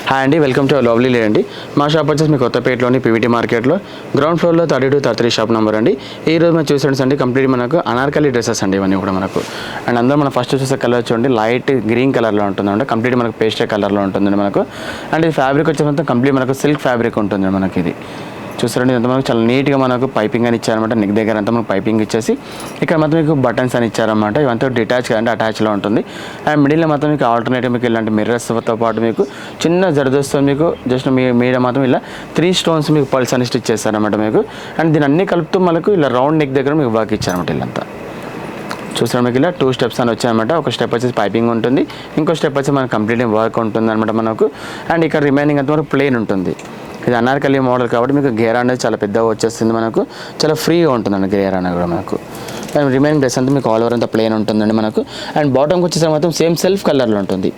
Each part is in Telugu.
హాయ్ అండి, వెల్కమ్ టు లవ్లీ లే అండి. మా షాప్ వచ్చేసి మీ కొత్తపేటలోని పీవీటీ మార్కెట్లో గ్రౌండ్ ఫ్లోర్లో 32-33 షాప్ నెంబర్ అండి. ఈ రోజు మనం చూసేసి అండి కంప్లీట్ మనకు అనార్కలి డ్రెస్సెస్ అండి. ఇవన్నీ కూడా మనకు అండ్ అందరూ మనం ఫస్ట్ చూసే కలర్ చూడండి, లైట్ గ్రీన్ కలర్లో ఉంటుందండి. కంప్లీట్ మనకు పేస్టే కలర్లో ఉంటుందండి మనకు. అండ్ ఇది ఫ్యాబ్రిక్ వచ్చేసి కంప్లీట్ మనకు సిల్క్ ఫ్యాబ్రిక్ ఉంటుంది మనకి. ఇది చూసారండి, ఇంత మనకు చాలా నీట్గా మనకు పైపింగ్ అని ఇచ్చారనమాట. నెక్ దగ్గర అంతా మనకు పైపింగ్ ఇచ్చేసి ఇక్కడ మాత్రం మీకు బటన్స్ అని ఇచ్చారనమాట. ఇవంతా డిటాచ్ అంటే అటాచ్లో ఉంటుంది. అండ్ మిడిల్లో మాత్రం మీకు ఆల్టర్నేటివ్ మీకు ఇలాంటి మిర్రర్స్తో పాటు మీకు చిన్న జరదొస్తుంది. మీకు జస్ట్ మీ మీద మాత్రం ఇలా 3 స్టోన్స్ మీకు పల్స్ అని స్టిచ్ చేస్తారనమాట మీకు. అండ్ దీని అన్ని కలుపుతూ మనకు ఇలా రౌండ్ నెక్ దగ్గర మీకు వర్క్ ఇచ్చారనమాట. ఇల్లంతా చూసారు మీకు ఇలా 2 స్టెప్స్ అని వచ్చాయన్నమాట. ఒక స్టెప్ వచ్చేసి పైపింగ్ ఉంటుంది, ఇంకో స్టెప్ వచ్చి మనకు కంప్లీట్ వర్క్ ఉంటుంది అనమాట మనకు. అండ్ ఇక్కడ రిమైనింగ్ అంతా మనకు ప్లేన్ ఉంటుంది. ఇది అనార్కలి మోడల్ కాబట్టి మీకు గేరా అనేది చాలా పెద్దగా వచ్చేస్తుంది మనకు. చాలా ఫ్రీగా ఉంటుందండి గేరా అనేది కూడా మనకు. అండ్ రిమైనింగ్ డ్రెస్ అంతా మీకు ఆల్ ఓవర్ అంతా ప్లేన్ ఉంటుందండి మనకు. అండ్ బాటమ్కి వచ్చేసరికి మాత్రం సేమ్ సెల్ఫ్ కలర్లో ఉంటుంది.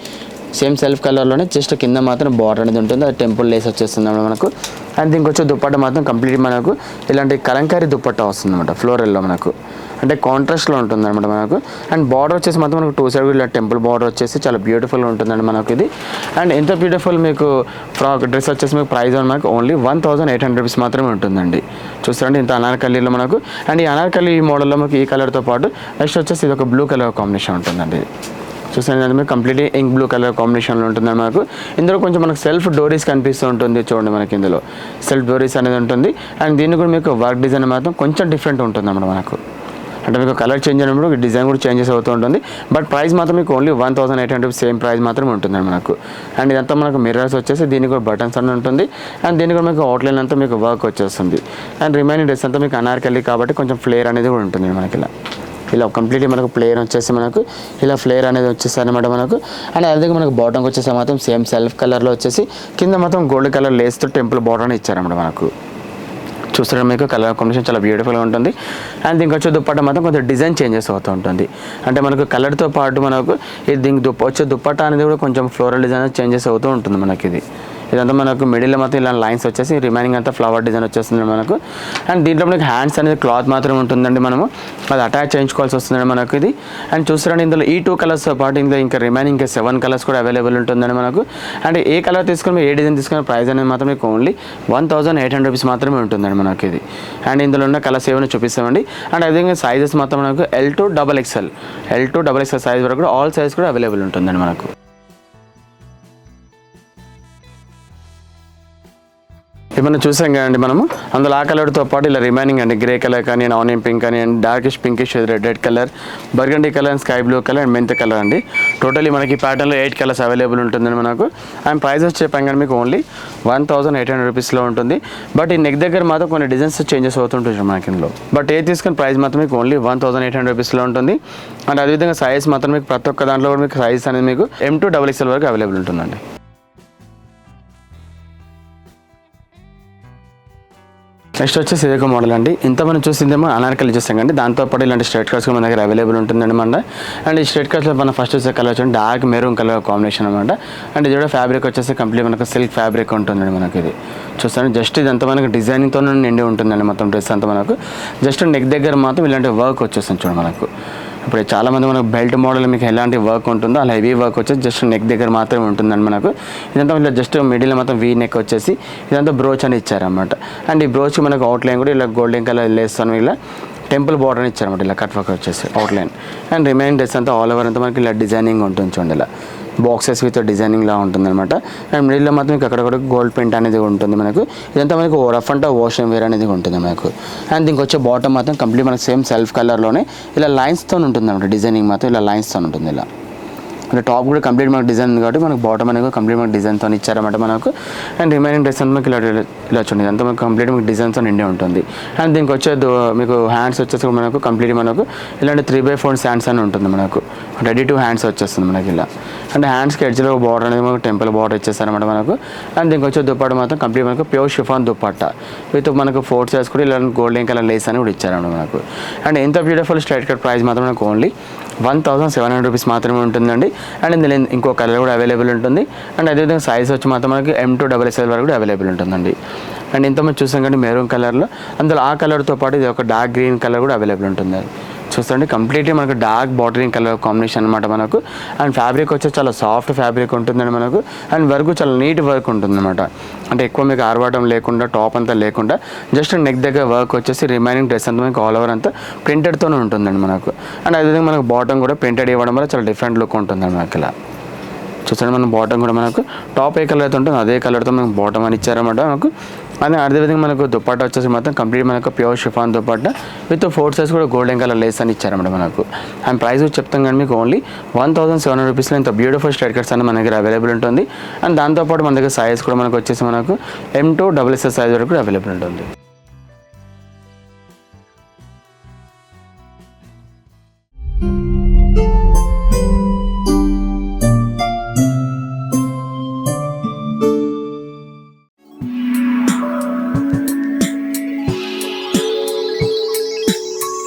సేమ్ సెల్ఫ్ కలర్లోనే జస్ట్ కింద మాత్రం బార్డర్ అనేది ఉంటుంది. అది టెంపుల్ లేస్ వచ్చేస్తుంది మనకు. అండ్ దీనికి వచ్చే దుప్పట్ట మాత్రం కంప్లీట్ మనకు ఇలాంటి కలంకారీ దుప్పట్ట వస్తుంది అనమాట. ఫ్లోరల్లో మనకు అంటే కాంట్రాస్ట్లో ఉంటుంది అనమాట మనకు. అండ్ బార్డర్ వచ్చేసి మాత్రం మనకు 2 సైడ్ ఇలా టెంపుల్ బార్డర్ వచ్చేసి చాలా బ్యూటిఫుల్గా ఉంటుందండి మనకు ఇది. అండ్ ఎంత బ్యూటిఫుల్ మీకు ఫ్రాక్ డ్రెస్ వచ్చేసి మీకు ప్రైస్ మనకు ఓన్లీ 1800 రూపీస్ మాత్రమే ఉంటుందండి. చూస్తారండి ఇంత అనార్కలీలో మనకు. అండ్ ఈ అనార్కలి మోడల్లో మనకు ఈ కలర్తో పాటు నెక్స్ట్ వచ్చేసి ఇది ఒక బ్లూ కలర్ కాంబినేషన్ ఉంటుందండి. చూసాను మీకు కంప్లీట్లీ ఇంక్ బ్లూ కలర్ కాంబినేషన్లో ఉంటుంది మనకు. ఇందులో కొంచెం మనకు సెల్ఫ్ డోరీస్ కనిపిస్తూ ఉంటుంది చూడండి మనకి. ఇందులో సెల్ఫ్ డోరీస్ అనేది ఉంటుంది. అండ్ దీన్ని కూడా మీకు వర్క్ డిజైన్ మాత్రం కొంచెం డిఫరెంట్ ఉంటుంది అన్నమాట మనకు. అంటే మీకు కలర్ చేంజ్ అయినప్పుడు డిజైన్ కూడా చేంజెస్ అవుతూ ఉంటుంది. బట్ ప్రైస్ మాత్రం మీకు ఓన్లీ 1800 రూపీస్ సేమ్ ప్రైస్ మాత్రమే ఉంటుందండి మనకు. అండ్ ఇదంతా మనకు మిర్రర్స్ వచ్చేసి దీనికి కూడా బటన్స్ అని ఉంటుంది. అండ్ దీనికి కూడా మీకు అవుట్లైన్ అంతా మీకు వర్క్ వచ్చేస్తుంది. అండ్ రిమైనింగ్ డ్రెస్ అంతా మీకు అనార్కలి కాబట్టి కొంచెం ఫ్లేర్ అనేది కూడా ఉంటుంది మనకి. ఇలా కంప్లీట్లీ మనకు ప్లేన్ వచ్చేసి మనకు ఇలా ఫ్లేర్ అనేది వచ్చేసి అనమాట మనకు. అండ్ అదే మనకు బాటంకి వచ్చేసి మాత్రం సేమ్ సెల్ఫ్ కలర్లో వచ్చేసి కింద మాత్రం గోల్డ్ కలర్ లేస్తూ టెంపుల్ బార్డర్ అని ఇచ్చారన్నమాట మనకు. చూస్తే మీకు కలర్ కాంబినేషన్ చాలా బ్యూటిఫుల్గా ఉంటుంది. అండ్ దీనికి వచ్చే దుప్పట్ట మాత్రం కొంచెం డిజైన్ చేంజెస్ అవుతూ ఉంటుంది. అంటే మనకు కలర్తో పాటు మనకు దీనికి వచ్చే దుప్పట్ట అనేది కూడా కొంచెం ఫ్లోరల్ డిజైన్ చేంజెస్ అవుతూ ఉంటుంది మనకి. ఇదంతా మనకు మిడిల్లో మాత్రం ఇలా లైన్స్ వచ్చేసి రిమైనింగ్ అంతా ఫ్లవర్ డిజైన్ వచ్చేస్తుంది మనకు. అండ్ దీంట్లో మనకి హ్యాండ్స్ అనేది క్లాత్ మాత్రం ఉంటుందండి. మనము అది అటాచ్ చేయించుకోవాల్సి వస్తుందండి మనకు ఇది. అండ్ చూస్తారండి ఇందులో ఈ 2 కలర్స్తో పాటు ఇంకా రిమైనింగ్ 7 కలర్స్ కూడా అవైలబుల్ ఉంటుందండి మనకు. అండ్ ఏ కలర్ తీసుకుని ఏ డిజైన్ తీసుకున్న ప్రైస్ అనేది మాత్రం మీకు ఓన్లీ 1800 రూపీస్ మాత్రమే ఉంటుందండి మనకి ఇది. అండ్ ఇందులో ఉన్న కలర్స్ ఏమైనా చూపిస్తామండి. అండ్ అదేవిధంగా సైజెస్ మాత్రం మనకు L to XXL సైజ్ వరకు కూడా ఆల్ సైజ్ కూడా అవైలబుల్ ఉంటుందండి మనకు. మనం చూసాం కదండి మనము. అందులో ఆ కలర్తో పాటు ఇలా రిమైనింగ్ అండి గ్రే కలర్ కానీ ఆనియన్ పింక్ కానీ and darkish pinkish red colour, burgundy colour and sky blue colour and mint colour అండి. టోటలీ మనకి ఈ ప్యాటర్న్లో 8 కలర్స్ అవైలబుల్ ఉంటుందండి మనకు. అండ్ ప్రైజెస్ చెప్పాం కానీ మీకు ఓన్లీ 1800 రూపీస్లో ఉంటుంది. బట్ ఈ నెక్ దగ్గర మాత్రం కొన్ని డిజైన్స్ చేంజెస్ అవుతుంటుంది మనకి ఇందులో. బట్ ఏ తీసుకుని ప్రైస్ మాత్రం మీకు ఓన్లీ 1800 రూపీస్లో ఉంటుంది. అండ్ అదేవిధంగా సైజ్ మాత్రం మీకు ప్రతి ఒక్క దాంట్లో కూడా మీకు సైజ్ అనేది మీకు M to XXL వరకు అవైలబుల్ ఉంటుందండి. నెక్స్ట్ వచ్చేసి ఇదొక మోడల్ అండి. ఇంత మనం చూసిందేమో అనార్కలి చూస్తాం కండి. దాంతోపాటు ఇలాంటి స్ట్రైట్ కట్స్ మన దగ్గర అవైలబుల్ ఉంటుందండి మన. అండ్ ఈ స్ట్రైట్ కట్స్లో మనం ఫస్ట్ వచ్చే కలర్ వచ్చి డార్క్ మెరూన్ కలర్ కాంబినేషన్ అనమాట. అండ్ ఇది కూడా ఫ్యాబ్రిక్ వచ్చేసి కంప్లీట్ మనకు సిల్క్ ఫ్యాబ్రిక్ ఉంటుందండి మనకి. ఇది చూస్తాను జస్ట్ ఇదంతా మనకు డిజైనింగ్తో నిండి ఉంటుందండి మొత్తం డ్రెస్ అంతా మనకు. జస్ట్ నెక్ దగ్గర మాత్రం ఇలాంటి వర్క్ వచ్చేస్తుంది చూడండి మనకు. ఇప్పుడు చాలామంది మనకు బెల్ట్ మోడల్ మీకు ఎలాంటి వర్క్ ఉంటుందో అలా హెవీ వర్క్ వచ్చేసి జస్ట్ నెక్ దగ్గర మాత్రమే ఉంటుందండి మనకు. ఇదంతా ఇలా జస్ట్ మిడిల్ మాత్రం వీ నెక్ వచ్చేసి ఇదంతా బ్రోచ్ అని ఇచ్చారన్నమాట. అండ్ ఈ బ్రోచ్కి మనకు అవుట్లైన్ కూడా ఇలా గోల్డెన్ కలర్ లేస్తాను ఇలా టెంపుల్ బార్డర్ అని ఇచ్చారన్నమాట. ఇలా కట్ వర్క్ వచ్చేసి అవుట్లైన్. అండ్ రిమైనింగ్ డ్రెస్ అంతా ఆల్ ఓవర్ అంతా మనకి ఇలా డిజైనింగ్ ఉంటుంది చూడండి. ఇలా బాక్సెస్ విత్ డిజైనింగ్ లా ఉంటుందన్నమాట. అండ్ మిడిల్లో మాత్రం మీకు అక్కడ కూడా గోల్డ్ ప్రింట్ అనేది ఉంటుంది మనకు. ఇదంతా మనకు రఫ్ అండ్ వాష్ వేర్ అనేది ఉంటుంది మనకు. అండ్ దీనికి వచ్చే బాటమ్ మాత్రం కంప్లీట్ మనకు సేమ్ సెల్ఫ్ కలర్లోనే ఇలా లైన్స్తో ఉంటుంది అనమాట. డిజైనింగ్ మాత్రం ఇలా లైన్స్తో ఉంటుంది. ఇలా అంటే టాప్ కూడా కంప్లీట్ మనకు డిజైన్ ఉంది కాబట్టి మనకు బాటమ్ అనేది కంప్లీట్ మనకు డిజైన్తో ఇచ్చారన్నమాట మనకు. అండ్ రిమైనింగ్ డ్రెస్ అంతా మనకి ఇలా చూడండి. అంతా మనకు కంప్లీట్ మనకు డిజైన్తో నిండి ఉంటుంది. అండ్ దీనికి వచ్చే మీకు హ్యాండ్స్ వచ్చేసి మనకు కంప్లీట్ మనకు ఇలాంటి 3/4 హ్యాండ్స్ అని ఉంటుంది మనకు. రెడీ టు హ్యాండ్స్ వచ్చేస్తుంది మనకి ఇలా. అండ్ హ్యాండ్స్కి ఎడ్జ్లో బార్డర్ అనేది మనకు టెంపుల్ బార్డర్ ఇచ్చేస్తారన్నమాట మనకు. అండ్ దీనికి వచ్చే దుప్పట్ట మాత్రం కంప్లీట్ మనకు ప్యూర్ షిఫాన్ దుప్పట్ట విత్ మనకు 4 సైజ్ కూడా ఇలా గోల్డెన్ కలర్ లేస్ అని కూడా ఇచ్చారన్నమాట మనకు. అండ్ ఎంత బ్యూటిఫుల్ స్ట్రైట్ కట్ ప్రైస్ మాత్రం మనకు ఓన్లీ 1700 రూపీస్ మాత్రమే ఉంటుందండి. అండ్ ఇందులో ఇంకో కలర్ కూడా అవైలబుల్ ఉంటుంది. అండ్ అదేవిధంగా సైజ్ వచ్చి మాత్రం మనకి M to XXL వరకు కూడా అవైలబుల్ ఉంటుందండి. అండ్ ఇంతమంది చూసాం కానీ మెరూన్ కలర్లో అందులో ఆ కలర్తో పాటు ఇది ఒక డార్క్ గ్రీన్ కలర్ కూడా అవైలబుల్ ఉంటుంది. చూడండి కంప్లీట్లీ మనకు డార్క్ బాటిలింగ్ కలర్ కాంబినేషన్ అనమాట మనకు. అండ్ ఫ్యాబ్రిక్ వచ్చేసి చాలా సాఫ్ట్ ఫ్యాబ్రిక్ ఉంటుందండి మనకు. అండ్ వర్క్ చాలా నీట్ వర్క్ ఉంటుందన్నమాట. అంటే ఎక్కువ మీకు ఆరవడం లేకుండా, టాప్ అంతా లేకుండా, జస్ట్ నెక్ దగ్గర వర్క్ వచ్చేసి రిమైనింగ్ డ్రెస్ అంతా మీకు ఆల్ ఓవర్ అంతా ప్రింటెడ్తోనే ఉంటుందండి మనకు. అండ్ అదేవిధంగా మనకు బాటమ్ కూడా ప్రింటెడ్ ఇవ్వడం వల్ల చాలా డిఫరెంట్ లుక్ ఉంటుందండి మనకి. ఇలా చూడండి మన బాటమ్ కూడా మనకు టాప్ ఏ కలర్ అయితే ఉంటుందో అదే కలర్తో మనకు బాటమ్ అని ఇచ్చారన్నమాట మనకు. అదే అదేవిధంగా మనకు దుపట్టా వచ్చేసి మొత్తం కంప్లీట్ మనకు pure chiffon dupatta with 4 size కూడా గోల్డెన్ కలర్ లేస్ అని ఇచ్చారన్నమాట మనకు. అండ్ ప్రైస్ చెప్తాం కానీ మీకు ఓన్లీ 1700 రూపీస్లో ఇంత బ్యూటిఫుల్ స్ట్రైట్ కట్స్ అనేది మన దగ్గర అవైలబుల్ ఉంటుంది. అండ్ దాంతోపాటు మన దగ్గర సైజ్ కూడా మనకు వచ్చేసి మనకు M2 XXL సైజ్ వరకు కూడా అవైలబుల్ ఉంటుంది.